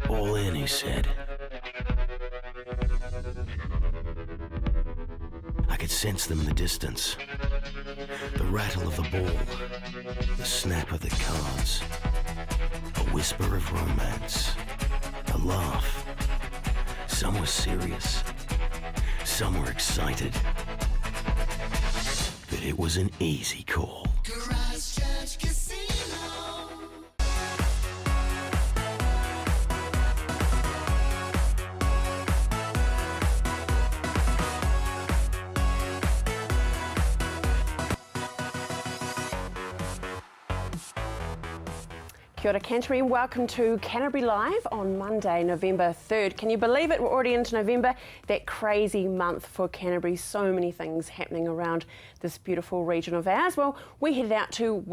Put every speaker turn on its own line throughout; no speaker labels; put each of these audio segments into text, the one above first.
All in, he said. I could sense them in the distance. The rattle of the ball, the snap of the cards, a whisper of romance, a laugh. Some were serious, some were excited. But it was an easy call. Christchurch Casino.
Kia ora Canterbury and welcome to Canterbury Live on Monday, November 3rd. Can you believe it? We're already into November, that crazy month for Canterbury. So many things happening around this beautiful region of ours. Well, we headed out to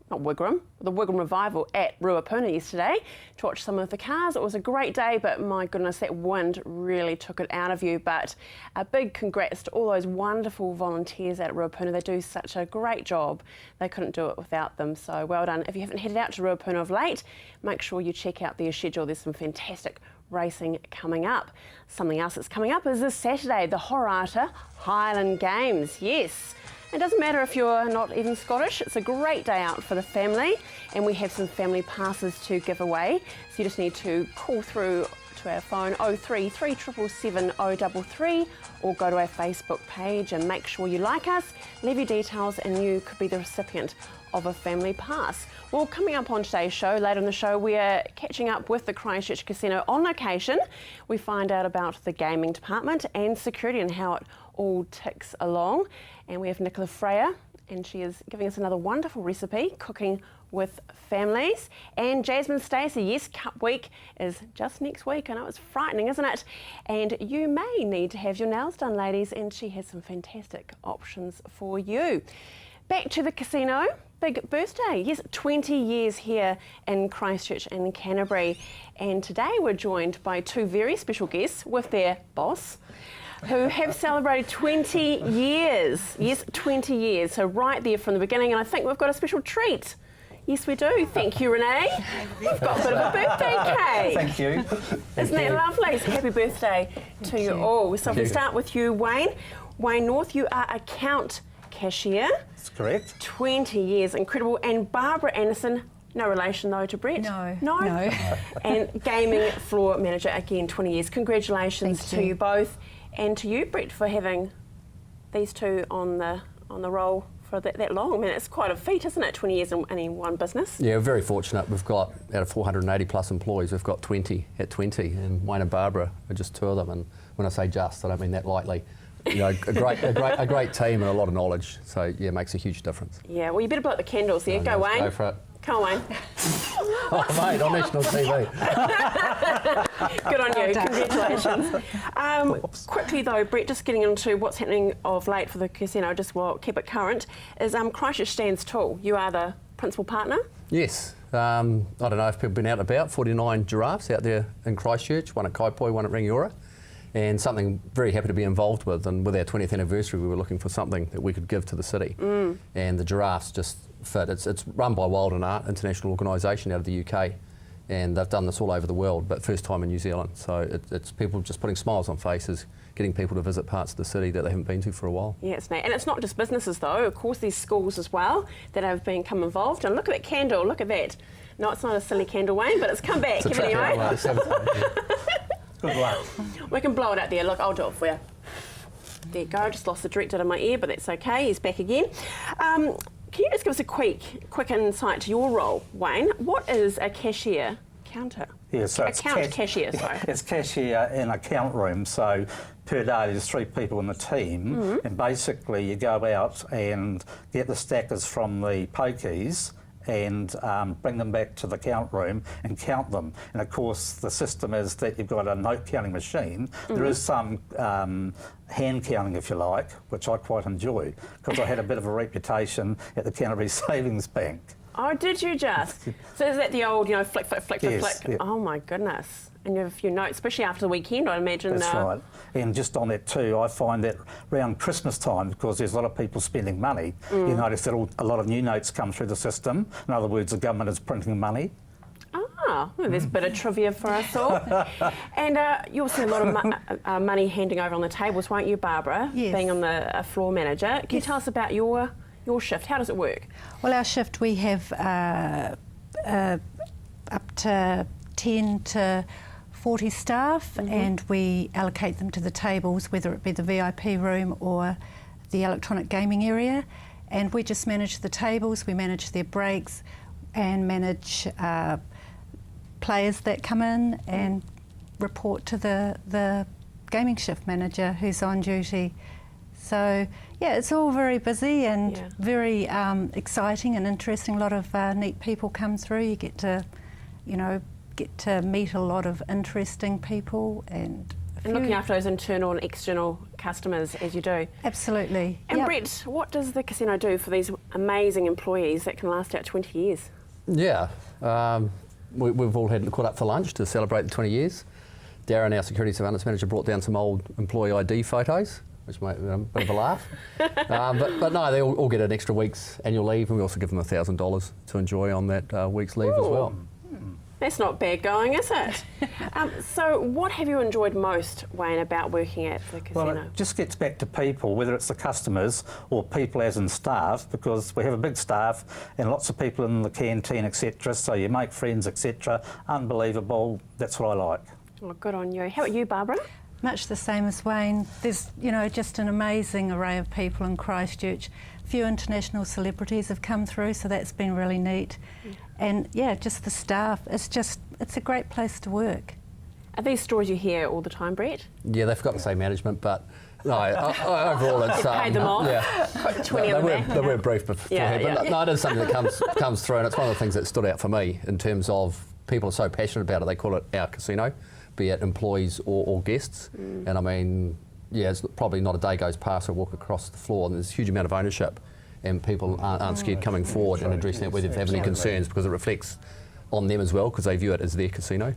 the Wigram Revival at Ruapuna yesterday to watch some of the cars. It was a great day, but my goodness, that wind really took it out of you. But a big congrats to all those wonderful volunteers at Ruapuna. They do such a great job. They couldn't do it without them, so well done. If you haven't headed out to Ruapuna of late, make sure you check out their schedule. There's some fantastic racing coming up. Something else that's coming up is this Saturday, the Horata Highland Games. Yes. It doesn't matter if you're not even Scottish, it's a great day out for the family, and we have some family passes to give away. So you just need to call through to our phone 03 3777 033 or go to our Facebook page and make sure you like us, leave your details, and you could be the recipient of a family pass. Well, coming up on today's show, later in the show, we are catching up with the Christchurch Casino on location. We find out about the gaming department and security and how it all ticks along. And we have Nicola Freya, and she is giving us another wonderful recipe, cooking with families. And Jasmine Stacey, yes, Cup Week is just next week. I know it's frightening, isn't it? And you may need to have your nails done, ladies, and she has some fantastic options for you. Back to the casino, big birthday. Yes, 20 years here in Christchurch and Canterbury. And today we're joined by two very special guests with their boss, who have celebrated 20 years. Yes, 20 years. So right there from the beginning, and I think we've got a special treat. Yes, we do. Thank you, Renee. We've got a bit of a birthday cake.
Thank you.
Isn't that lovely? So happy birthday to you all. So if we start with you, Wayne. Wayne North, you are account cashier.
That's correct.
20 years, incredible. And Barbara Anderson, no relation though to Brett?
No.
And gaming floor manager, again, 20 years. Congratulations to you both. And to you, Brett, for having these two on the roll for that long. I mean, it's quite a feat, isn't it? 20 years in one business.
Yeah, we're very fortunate. We've got, out of 480 plus employees, we've got 20 at 20, and Wayne and Barbara are just two of them. And when I say just, I don't mean that lightly. You know, a great team and a lot of knowledge. So yeah, it makes a huge difference.
Yeah, well, you better blow up the candles there. Go, Wayne.
Go for it.
Come on, Wayne.
Oh, mate, on national TV.
Good on you. Congratulations. Quickly though, Brett, just getting into what's happening of late for the casino, just keep it current, is Christchurch stands tall. You are the principal partner?
Yes. I don't know if people have been out and about, 49 giraffes out there in Christchurch, one at Kaipoi, one at Rangiora. And something very happy to be involved with. And with our 20th anniversary, we were looking for something that we could give to the city. And the giraffes just fit. It's run by Wild and Art, international organisation out of the UK. And they've done this all over the world, but first time in New Zealand. So it's people just putting smiles on faces, getting people to visit parts of the city that they haven't been to for a while.
Yeah, it's neat. And it's not just businesses though. Of course, there's schools as well that have become involved. And look at that candle, look at that. No, it's not a silly candle, Wayne, but it's come back. Anyway.
Good luck.
We can blow it out there. Look, I'll do it for you. There you go. I just lost the director out of my ear, but that's okay. He's back again. Can you just give us a quick insight to your role, Wayne? What is a cashier counter?
Yeah, so it's
cashier, sorry.
It's cashier in account room. So per day there's 3 people in the team, and basically you go out and get the stackers from the pokies and bring them back to the count room and count them. And of course the system is that you've got a note counting machine. There is some hand counting, if you like, which I quite enjoy because I had a bit of a reputation at the Canterbury Savings Bank.
Oh, did you just? So is that the old, flick, flick, flick,
Yes,
flick?
yeah.
Oh my goodness. And you have a few notes, especially after the weekend, I imagine.
That's right. And just on that too, I find that around Christmas time, because there's a lot of people spending money, you notice that a lot of new notes come through the system. In other words, the government is printing money.
Ah, Oh, well, there's a bit of trivia for us all. And you'll see a lot of money handing over on the tables, won't you, Barbara?
Yes.
Being on the floor manager. Can you tell us about your shift? How does it work?
Well, our shift, we have up to 10 to 40 staff, and we allocate them to the tables, whether it be the VIP room or the electronic gaming area, and we just manage the tables, we manage their breaks and manage players that come in and report to the gaming shift manager who's on duty. So yeah, it's all very busy and very exciting and interesting. A lot of neat people come through. You get to, meet a lot of interesting people and
looking after those internal and external customers as you do.
Absolutely.
And Brett, what does the casino do for these amazing employees that can last out 20 years?
Yeah, we've all had caught up for lunch to celebrate the 20 years. Darren, our security surveillance manager, brought down some old employee ID photos, which made a bit of a laugh. But no, they all get an extra week's annual leave, and we also give them $1,000 to enjoy on that week's leave as well.
That's not bad going, is it? So what have you enjoyed most, Wayne, about working at the casino?
Well, it just gets back to people, whether it's the customers or people as in staff, because we have a big staff and lots of people in the canteen, etc. So you make friends, etc. Unbelievable. That's what I like.
Oh, good on you. How about you, Barbara?
Much the same as Wayne. There's, just an amazing array of people in Christchurch. A few international celebrities have come through, so that's been really neat. And yeah, just the staff. It's a great place to work.
Are these stories you hear all the time, Brett?
Yeah, they've got to say management, but no, overall it's...
You paid them off?
Yeah.
20 on the back.
They were brief beforehand, but no, it is something that comes through, and it's one of the things that stood out for me in terms of people are so passionate about it. They call it our casino, be it employees or guests. And I mean, yeah, it's probably not a day goes past or walk across the floor and there's a huge amount of ownership, and people aren't scared coming forward and addressing it whether they have any concerns, because it reflects on them as well, because they view it as their casino.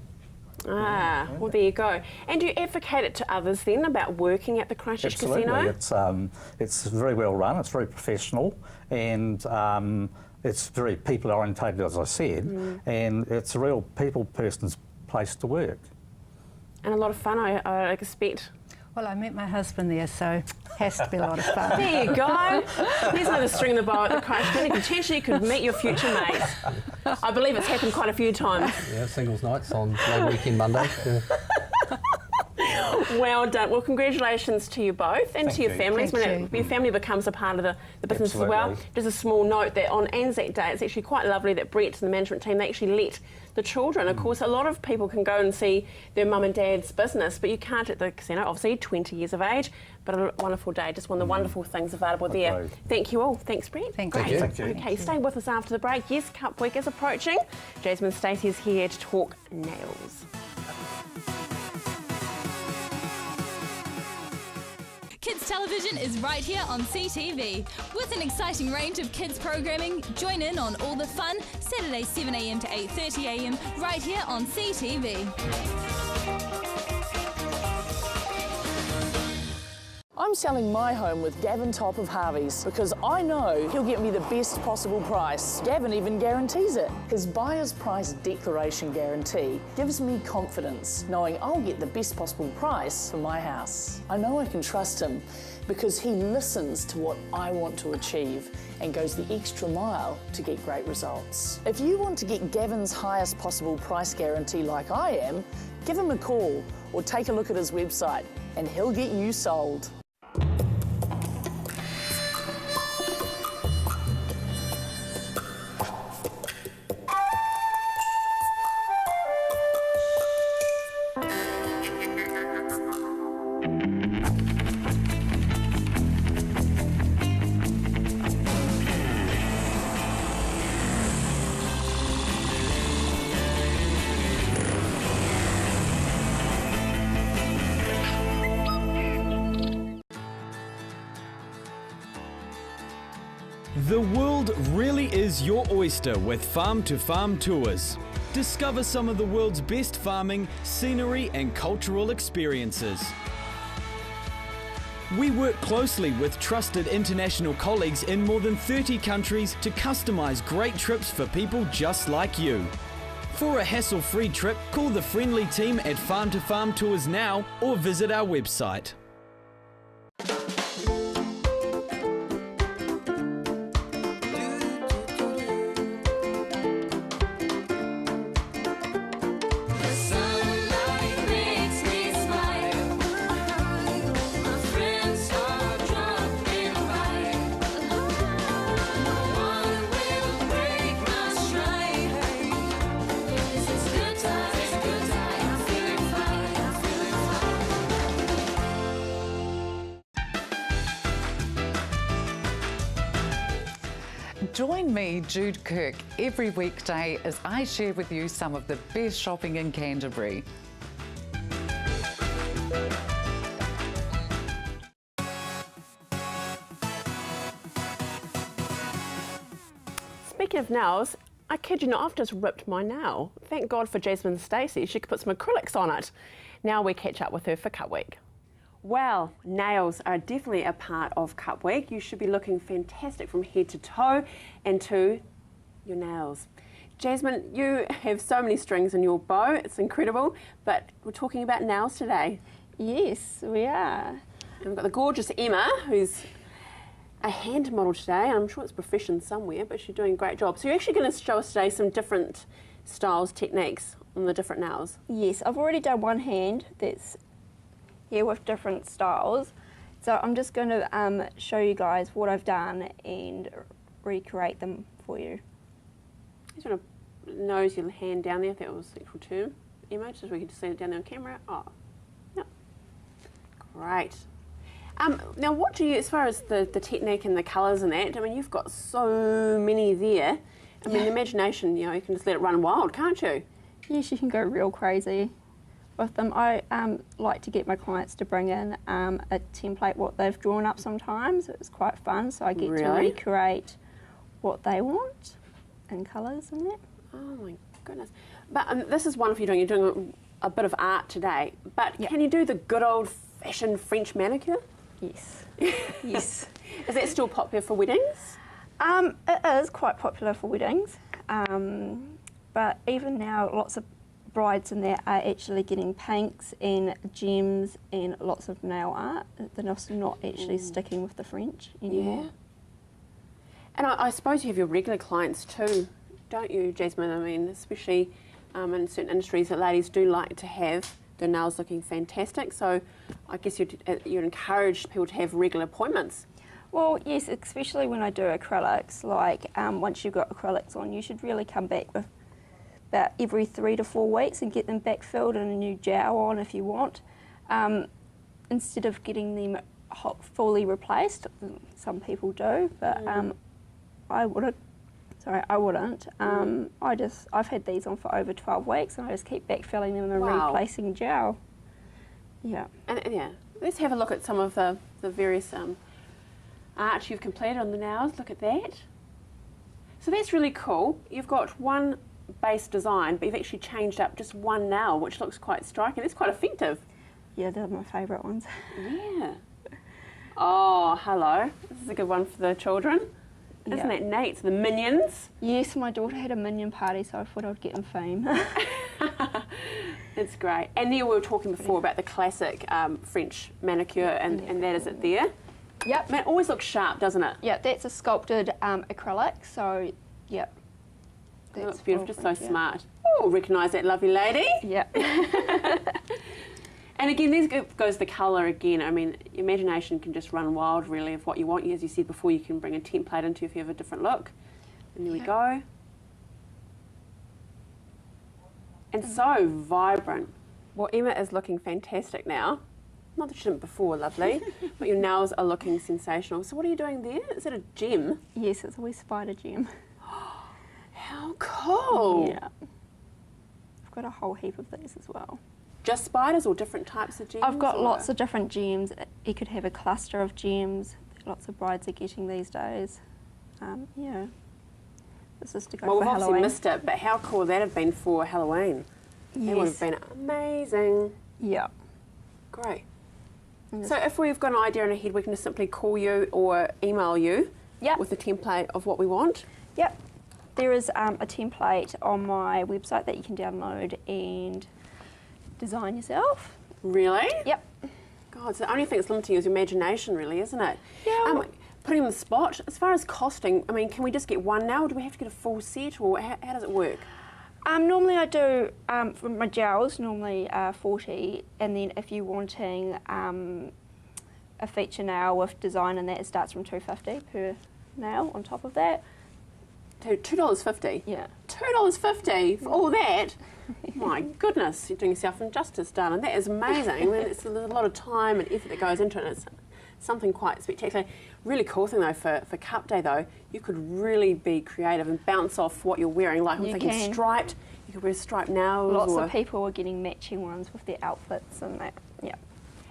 Ah, well, there you go. And do you advocate it to others then about working at the Christchurch Casino?
It's very well run, it's very professional, and it's very people orientated, as I said, and it's a real people person's place to work.
And a lot of fun, I expect.
Well, I met my husband there, so has to be a lot of fun.
There you go. There's another string in the bow at the Christchurch. Potentially you could meet your future mate. I believe it's happened quite a few times.
Yeah, singles nights on long weekend Monday. Yeah.
Well done. Well, congratulations to you both and to your families. When your family becomes a part of the business as well. Just a small note that on Anzac Day, it's actually quite lovely that Brett and the management team, they actually let the children. Of course, a lot of people can go and see their mum and dad's business, but you can't at the casino, obviously, 20 years of age. But a wonderful day, just one of the wonderful things available there. Thank you all. Thanks, Brett.
Thank
you.
Thank you.
Okay, stay with us after the break. Yes, Cup Week is approaching. Jasmine Stacey is here to talk nails.
Kids Television is right here on CTV. With an exciting range of kids programming, join in on all the fun, Saturday 7am to 8:30am, right here on CTV.
I'm selling my home with Gavin Top of Harvey's because I know he'll get me the best possible price. Gavin even guarantees it. His buyer's price declaration guarantee gives me confidence knowing I'll get the best possible price for my house. I know I can trust him because he listens to what I want to achieve and goes the extra mile to get great results. If you want to get Gavin's highest possible price guarantee like I am, give him a call or take a look at his website and he'll get you sold.
The world really is your oyster with Farm to Farm tours. Discover some of the world's best farming, scenery and cultural experiences. We work closely with trusted international colleagues in more than 30 countries to customise great trips for people just like you. For a hassle-free trip, call the friendly team at Farm to Farm Tours now or visit our website.
Join me, Jude Kirk, every weekday as I share with you some of the best shopping in Canterbury.
Speaking of nails, I kid you not, I've just ripped my nail. Thank God for Jasmine Stacey, she could put some acrylics on it. Now we catch up with her for Cup Week. Well, nails are definitely a part of Cup Week. You should be looking fantastic from head to toe and to your nails. Jasmine, you have so many strings in your bow, it's incredible, but we're talking about nails today.
Yes, we are.
And we've got the gorgeous Emma, who's a hand model today. I'm sure it's profession somewhere, but she's doing a great job. So you're actually going to show us today some different styles, techniques on the different nails.
Yes, I've already done one hand that's here with different styles. So I'm just going to show you guys what I've done and recreate them for you.
You sort of nose your hand down there, if that was the actual term. Emma, just so we can see it down there on camera. Oh, no. Great. Now, what do you, as far as the technique and the colours and that, I mean, you've got so many there. I mean, the imagination, you know, you can just let it run wild, can't you?
Yes, you can go real crazy with them. I like to get my clients to bring in a template, what they've drawn up sometimes. It's quite fun, so I get to recreate what they want in colours and that.
Oh my goodness. But this is wonderful you're doing a bit of art today, but can you do the good old-fashioned French manicure?
Yes. Yes.
Is that still popular for weddings?
It is quite popular for weddings, but even now lots of brides in there are actually getting paints and gems and lots of nail art. They're also not actually sticking with the French anymore.
Yeah. And I suppose you have your regular clients too, don't you, Jasmine? I mean, especially in certain industries that ladies do like to have their nails looking fantastic. So I guess you'd encourage people to have regular appointments.
Well, yes, especially when I do acrylics. Like once you've got acrylics on, you should really come back with about every 3 to 4 weeks and get them back filled and a new gel on if you want, instead of getting them fully replaced. Some people do, but I wouldn't. Sorry, I wouldn't. I've had these on for over 12 weeks and I just keep backfilling them and replacing gel. Yeah.
And yeah, let's have a look at some of the various art you've completed on the nails. Look at that. So that's really cool. You've got one base design, but you've actually changed up just one nail, which looks quite striking. It's quite effective.
Yeah, they're my favourite ones.
Yeah. Oh, hello. This is a good one for the children. Isn't that neat? The minions.
Yes, my daughter had a minion party, so I thought I'd get them fame.
It's great. And you were talking before about the classic French manicure, and that is it there.
Yep.
Man, it always looks sharp, doesn't it?
Yeah, that's a sculpted acrylic, so yep.
That looks beautiful, just so smart. Oh, recognise that lovely lady.
Yep.
And again, these goes the colour again. I mean, imagination can just run wild, really, of what you want. As you said before, you can bring a template into if you have a different look. And there we go. And so vibrant. Well, Emma is looking fantastic now. Not that she didn't before, lovely, but your nails are looking sensational. So what are you doing there? Is it a gem?
Yes, it's a wee spider gem.
How cool.
Yeah. I've got a whole heap of these as well.
Just spiders or different types of gems?
I've got lots of different gems. You could have a cluster of gems. Lots of brides are getting these days. Yeah. This is to go for Halloween.
Well, we've obviously missed it, but how cool would that have been for Halloween?
Yes.
It would have been amazing.
Yeah.
Great. So if we've got an idea in our head, we can just simply call you or email you with the template of what we want?
Yep. There is a template on my website that you can download and design yourself.
Really?
Yep.
God, so the only thing that's limiting is your imagination, really, isn't it?
Yeah.
Putting on the spot, as far as costing, I mean, can we just get one now, or do we have to get a full set, or how does it work?
Normally I do, for my gels, normally 40, and then if you're wanting a feature nail with design and that, it starts from $2.50 per nail on top of that.
$2.50?
Yeah.
$2.50 for all that? My goodness, you're doing yourself injustice, darling. That is amazing. I mean, there's a lot of time and effort that goes into it, and it's something quite spectacular. Really cool thing though for Cup Day though, you could really be creative and bounce off what you're wearing. Like I'm thinking striped, you could wear striped nails.
Lots of people are getting matching ones with their outfits and that, yeah.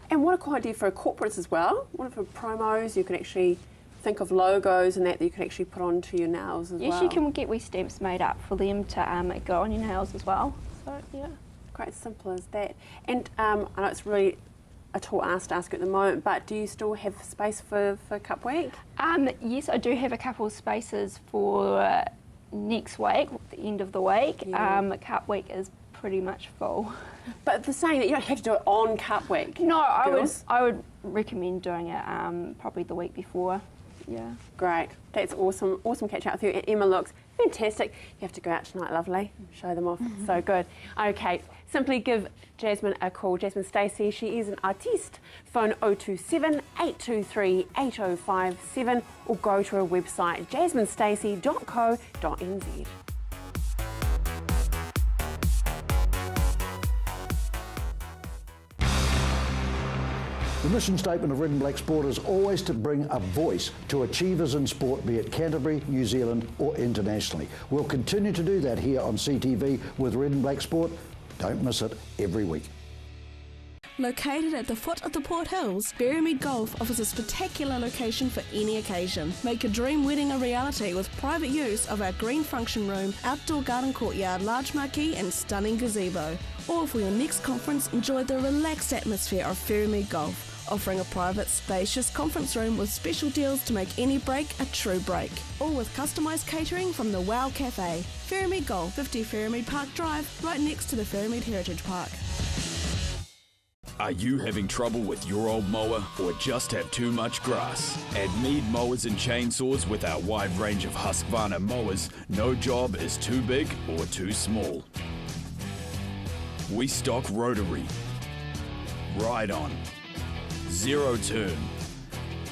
And what a cool idea for corporates as well. What for promos, you could actually think of logos and that you could actually put onto your nails as well.
Yes, you can get wee stamps made up for them to go on your nails as well. So, yeah.
Great, simple as that. And I know it's really a tall ask to ask at the moment, but do you still have space for Cup Week?
Yes, I do have a couple of spaces for next week, the end of the week.
Yeah.
Cup Week is pretty much full.
But they're saying that you don't have to do it on Cup Week.
No,
girls.
I would recommend doing it probably the week before. Yeah.
Great. That's awesome. Awesome catch up with you. And Emma looks fantastic. You have to go out tonight, lovely. Show them off. So good. Okay. Simply give Jasmine a call. Jasmine Stacey, she is an artiste. Phone 027 823 8057 or go to her website jasminestacey.co.nz.
The mission statement of Red and Black Sport is always to bring a voice to achievers in sport, be it Canterbury, New Zealand or internationally. We'll continue to do that here on CTV with Red and Black Sport. Don't miss it every week.
Located at the foot of the Port Hills, Berrymead Golf offers a spectacular location for any occasion. Make your dream wedding a reality with private use of our green function room, outdoor garden courtyard, large marquee and stunning gazebo. Or for your next conference, enjoy the relaxed atmosphere of Berrymead Golf, offering a private, spacious conference room with special deals to make any break a true break. All with customised catering from the Wow Cafe. Berrymead Golf, 50 Berrymead Park Drive, right next to the Berrymead Heritage Park.
Are you having trouble with your old mower or just have too much grass? At Mead Mowers and Chainsaws, with our wide range of Husqvarna mowers, no job is too big or too small. We stock rotary, ride-on, zero turn,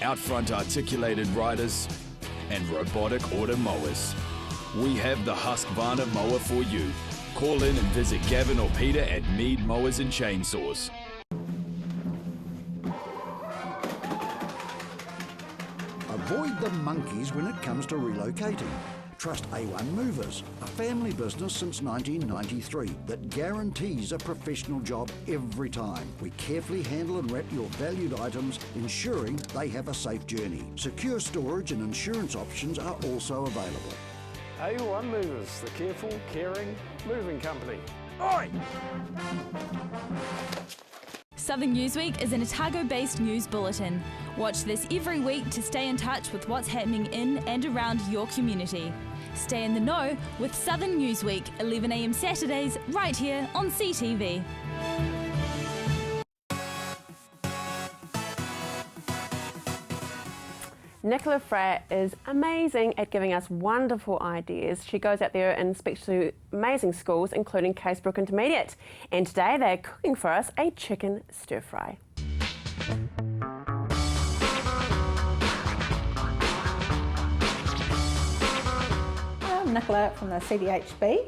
out front articulated riders, and robotic order mowers. We have the Husqvarna mower for you. Call in and visit Gavin or Peter at Mead Mowers and Chainsaws.
Avoid the monkeys when it comes to relocating. Trust A1 Movers, a family business since 1993 that guarantees a professional job every time. We carefully handle and wrap your valued items, ensuring they have a safe journey. Secure storage and insurance options are also available.
A1 Movers, the careful, caring moving company.
Oi!
Southern Newsweek is an Otago-based news bulletin. Watch this every week to stay in touch with what's happening in and around your community. Stay in the know with Southern Newsweek, 11 a.m. Saturdays, right here on CTV.
Nicola Freya is amazing at giving us wonderful ideas. She goes out there and speaks to amazing schools, including Casebrook Intermediate. And today they're cooking for us a chicken stir fry.
I'm Nicola from the CDHB,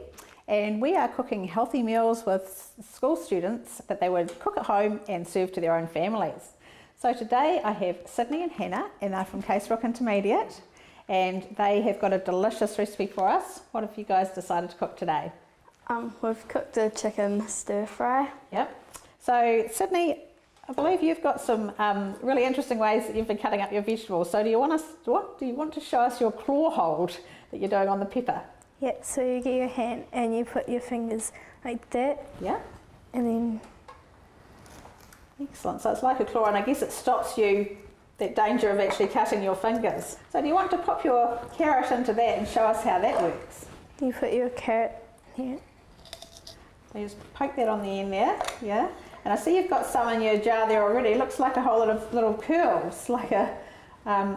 and we are cooking healthy meals with school students that they would cook at home and serve to their own families. So today I have Sydney and Hannah, and they're from Casebrook Intermediate, and they have got a delicious recipe for us. What have you guys decided to cook today?
We've cooked a chicken stir fry.
Yep. So Sydney, I believe you've got some really interesting ways that you've been cutting up your vegetables. So do you want to show us your claw hold that you're doing on the pepper?
Yeah, so you get your hand and you put your fingers like that.
Yeah.
And then...
Excellent. So it's like a claw, and I guess it stops you that danger of actually cutting your fingers. So do you want to pop your carrot into that and show us how that works?
You put your carrot here.
So you just poke that on the end there, yeah. And I see you've got some in your jar there already. It looks like a whole lot of little curls, like a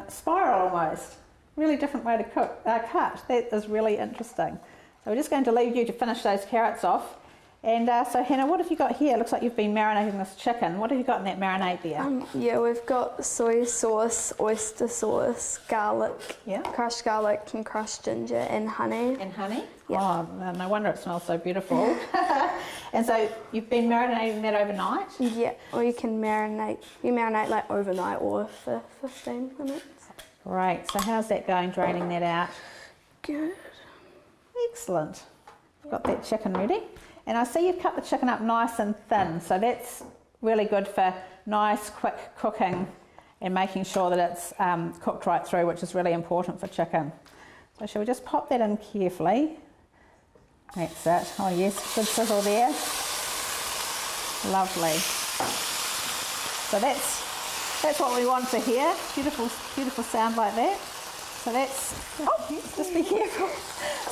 spiral almost. Really different way to cut. That is really interesting. So we're just going to leave you to finish those carrots off. And so Hannah, what have you got here? It looks like you've been marinating this chicken. What have you got in that marinade there?
Yeah, we've got soy sauce, oyster sauce, garlic, crushed garlic and crushed ginger and honey.
And honey?
Yeah.
Oh, no wonder it smells so beautiful. And so you've been marinating that overnight?
Yeah, or you can marinate like overnight or for 15 minutes.
Great, so how's that going, draining that out?
Good.
Excellent. Got that chicken ready. And I see you've cut the chicken up nice and thin, so that's really good for nice, quick cooking and making sure that it's cooked right through, which is really important for chicken. So shall we just pop that in carefully? That's it. Oh yes, good sizzle there. Lovely. So that's what we want to hear. Beautiful, beautiful sound like that. So that's, just be careful,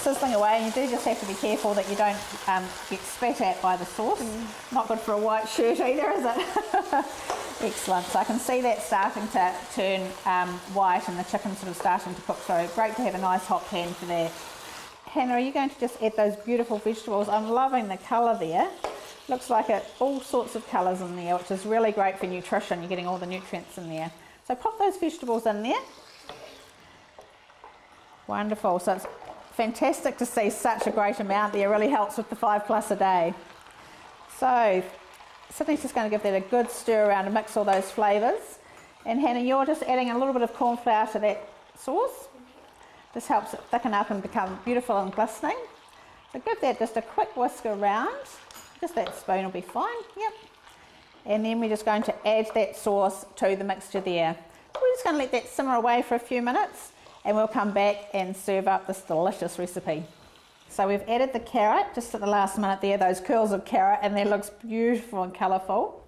sizzling away, and you do just have to be careful that you don't get spat at by the sauce. Not good for a white shirt either, is it? Excellent. So I can see that starting to turn white and the chicken sort of starting to cook through. Great to have a nice hot pan for that. Hannah, are you going to just add those beautiful vegetables? I'm loving the colour there. Looks like it, all sorts of colours in there, which is really great for nutrition. You're getting all the nutrients in there. So pop those vegetables in there. Wonderful. So it's fantastic to see such a great amount there. It really helps with the 5+ a day. So Sydney's just going to give that a good stir around to mix all those flavours. And Hannah, you're just adding a little bit of corn flour to that sauce. This helps it thicken up and become beautiful and glistening. So give that just a quick whisk around. Just that spoon will be fine. Yep. And then we're just going to add that sauce to the mixture there. We're just going to let that simmer away for a few minutes, and we'll come back and serve up this delicious recipe. So we've added the carrot just at the last minute there, those curls of carrot, and that looks beautiful and colourful.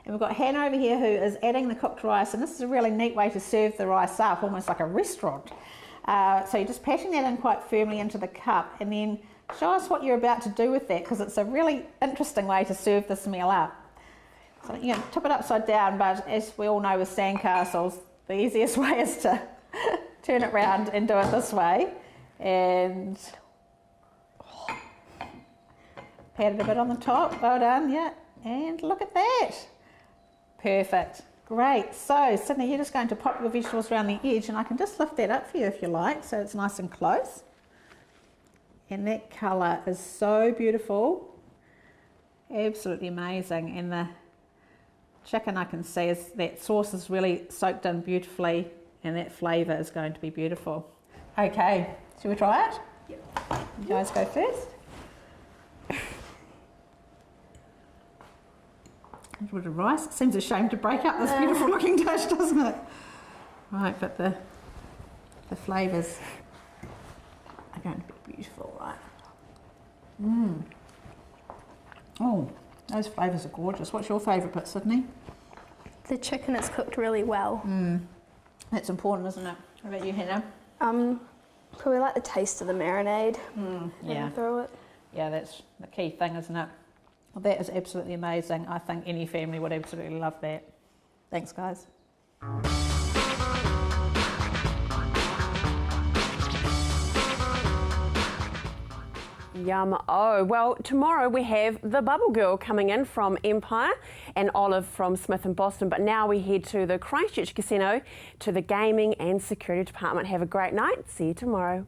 And we've got Hannah over here who is adding the cooked rice, and this is a really neat way to serve the rice up, almost like a restaurant. So you're just patting that in quite firmly into the cup, and then show us what you're about to do with that, because it's a really interesting way to serve this meal up. So you can tip it upside down, but as we all know with sandcastles, the easiest way is to turn it round and do it this way, and pat it a bit on the top. Well done, yeah. And look at that. Perfect. Great. So Sydney, you're just going to pop your vegetables around the edge, and I can just lift that up for you if you like, so it's nice and close. And that colour is so beautiful. Absolutely amazing. And the chicken, I can see, is that sauce is really soaked in beautifully, and that flavour is going to be beautiful. Okay, shall we try it? Yep. You guys go first. A little bit of rice. It seems a shame to break up this beautiful looking dish, doesn't it? Right, but the flavours are going to be beautiful, right? Mmm. Oh, those flavours are gorgeous. What's your favourite bit, Sydney?
The chicken is cooked really well.
That's important, isn't it? How about you, Hannah?
Probably like the taste of the marinade.
Yeah.
Through it.
Yeah, that's the key thing, isn't it? Well, that is absolutely amazing. I think any family would absolutely love that. Thanks, guys.
Yum. Oh, well, tomorrow we have the Bubble Girl coming in from Empire and Olive from Smith in Boston. But now we head to the Christchurch Casino to the Gaming and Security Department. Have a great night. See you tomorrow.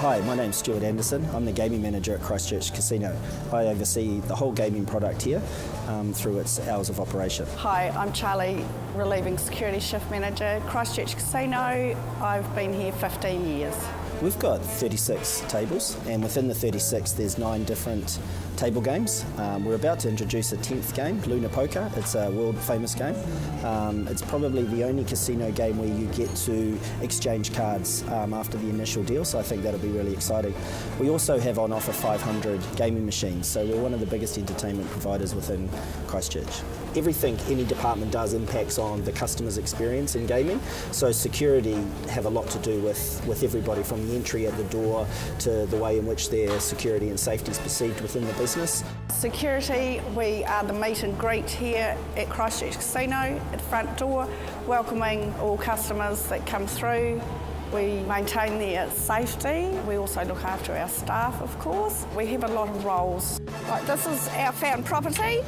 Hi, my name's Stuart Anderson. I'm the gaming manager at Christchurch Casino. I oversee the whole gaming product here through its hours of operation.
Hi, I'm Charlie, relieving security shift manager at Christchurch Casino. I've been here 15 years.
We've got 36 tables, and within the 36 there's 9 different table games. We're about to introduce a 10th game, Luna Poker. It's a world famous game. It's probably the only casino game where you get to exchange cards after the initial deal, so I think that'll be really exciting. We also have on offer 500 gaming machines, so we're one of the biggest entertainment providers within Christchurch. Everything any department does impacts on the customer's experience in gaming, so security have a lot to do with everybody from the entry at the door to the way in which their security and safety is perceived within the business.
Security, we are the meet and greet here at Christchurch Casino at the front door, welcoming all customers that come through. We maintain their safety. We also look after our staff, of course. We have a lot of roles. Like this is our found property,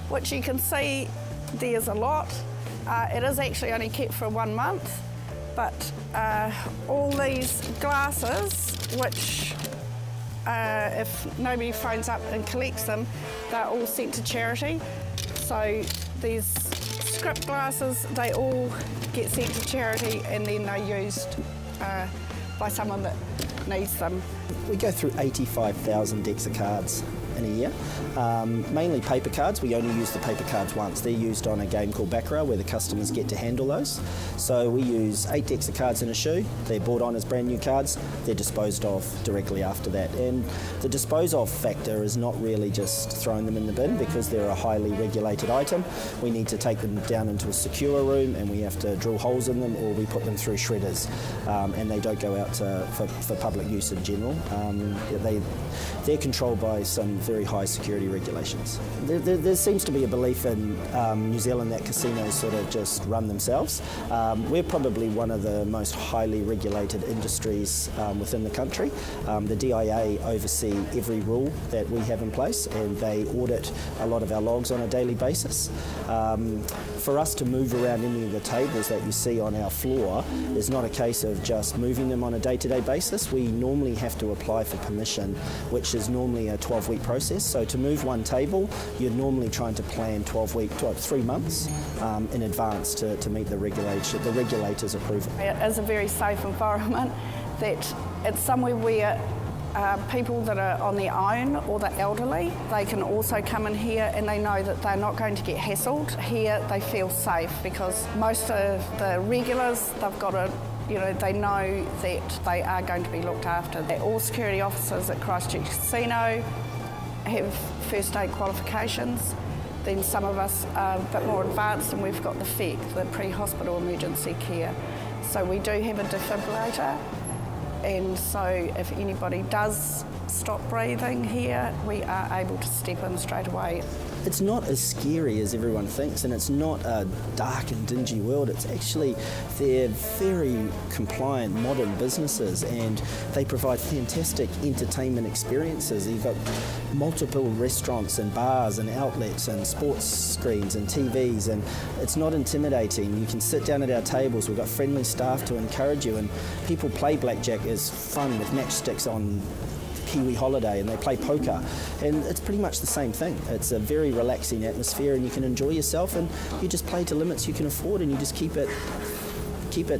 which you can see there's a lot. It is actually only kept for 1 month, but all these glasses, which if nobody phones up and collects them, they're all sent to charity. So these script glasses, they all get sent to charity and then they're used by someone that needs them.
We go through 85,000 decks of cards in a year. Mainly paper cards. We only use the paper cards once. They're used on a game called Baccarat where the customers get to handle those. So we use 8 decks of cards in a shoe. They're bought on as brand new cards. They're disposed of directly after that. And the dispose of factor is not really just throwing them in the bin because they're a highly regulated item. We need to take them down into a secure room and we have to drill holes in them, or we put them through shredders and they don't go out for public use in general. They're controlled by some very high security regulations. There seems to be a belief in New Zealand that casinos sort of just run themselves. We're probably one of the most highly regulated industries within the country. The DIA oversee every rule that we have in place and they audit a lot of our logs on a daily basis. For us to move around any of the tables that you see on our floor is not a case of just moving them on a day-to-day basis. We normally have to apply for permission, which is normally a 12-week process. So to move one table, you're normally trying to plan 3 months in advance to meet the regulators' approval.
It is a very safe environment, that it's somewhere where people that are on their own or the elderly, they can also come in here and they know that they're not going to get hassled. Here they feel safe because most of the regulars, they've got a they know that they are going to be looked after. All security officers at Christchurch Casino have first aid qualifications. Then some of us are a bit more advanced and we've got the FEC, the pre-hospital emergency care. So we do have a defibrillator, and so if anybody does stop breathing here, we are able to step in straight away.
It's not as scary as everyone thinks, and it's not a dark and dingy world. It's actually, they're very compliant modern businesses and they provide fantastic entertainment experiences. You've got multiple restaurants and bars and outlets and sports screens and TVs, and it's not intimidating. You can sit down at our tables. We've got friendly staff to encourage you, and people play blackjack as fun with matchsticks on Kiwi holiday, and they play poker, and it's pretty much the same thing. It's a very relaxing atmosphere and you can enjoy yourself and you just play to limits you can afford and you just keep it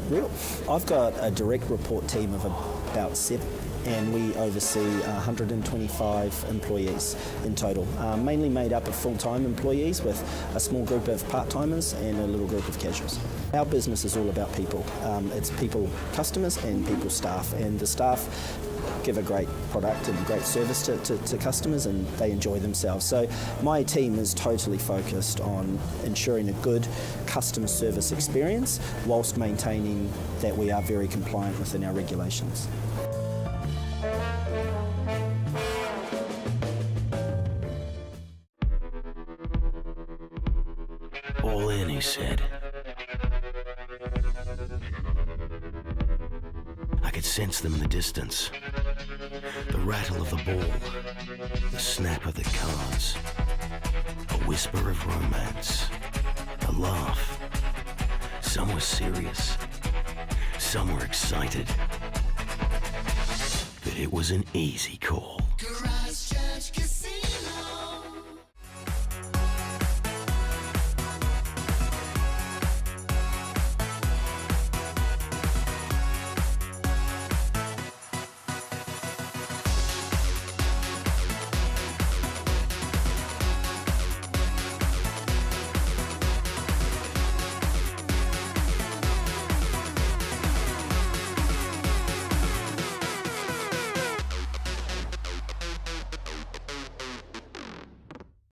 real. I've got a direct report team of about 7 and we oversee 125 employees in total, mainly made up of full-time employees with a small group of part-timers and a little group of casuals. Our business is all about people. It's people customers and people staff, and the staff give a great product and great service to customers and they enjoy themselves. So my team is totally focused on ensuring a good customer service experience whilst maintaining that we are very compliant within our regulations.
All in, he said. I could sense them in the distance. The rattle of the ball, the snap of the cards, a whisper of romance, a laugh. Some were serious, some were excited. But it was an easy call.